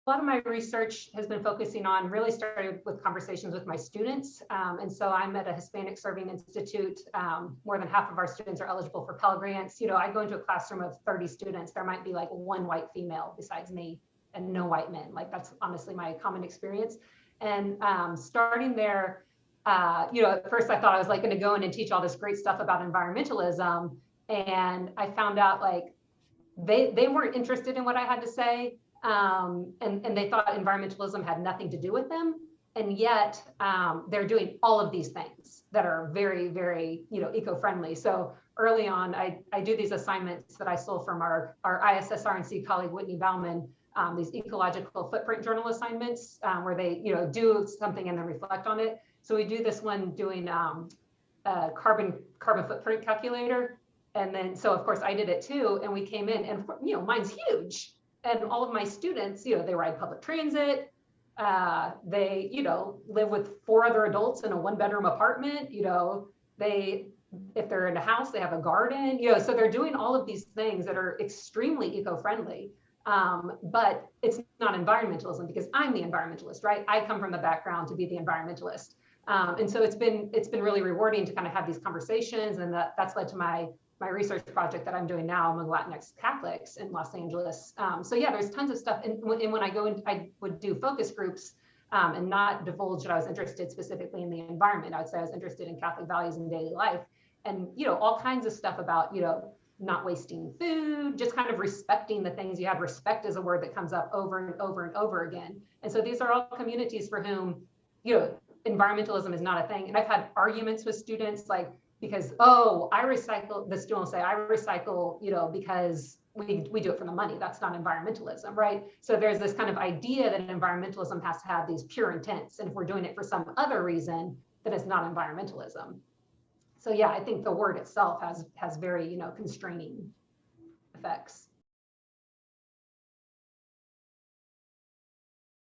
a lot of my research has been focusing on, really started with conversations with my students. And so I'm at a Hispanic Serving Institute. More than half of our students are eligible for Pell Grants. You know, I go into a classroom of 30 students. There might be like one white female besides me and no white men. Like that's honestly my common experience. And starting there, you know, at first I thought I was like going to go in and teach all this great stuff about environmentalism. And I found out like they weren't interested in what I had to say. And they thought environmentalism had nothing to do with them. And yet they're doing all of these things that are very, very, you know, eco-friendly. So early on, I do these assignments that I stole from our ISSRNC colleague, Whitney Bauman, these ecological footprint journal assignments where they, you know, do something and then reflect on it. So we do this one doing a carbon footprint calculator. And then, so of course I did it too. And we came in and, you know, mine's huge. And all of my students, you know, they ride public transit. They, you know, live with 4 other adults in a 1-bedroom apartment. You know, if they're in a house, they have a garden, you know, so they're doing all of these things that are extremely eco-friendly. But it's not environmentalism because I'm the environmentalist, right? I come from the background to be the environmentalist. And so it's been really rewarding to kind of have these conversations, and that's led to my research project that I'm doing now among Latinx Catholics in Los Angeles. So yeah, there's tons of stuff. And when I go in, I would do focus groups and not divulge that I was interested specifically in the environment. I would say I was interested in Catholic values in daily life, and, you know, all kinds of stuff about, you know, not wasting food, just kind of respecting the things you have. Respect is a word that comes up over and over and over again. And so these are all communities for whom, you know, environmentalism is not a thing. And I've had arguments with students like, because, oh, I recycle, the student will say, I recycle, you know, because we do it for the money. That's not environmentalism, right? So there's this kind of idea that environmentalism has to have these pure intents. And if we're doing it for some other reason, then it's not environmentalism. So yeah, I think the word itself has very, you know, constraining effects.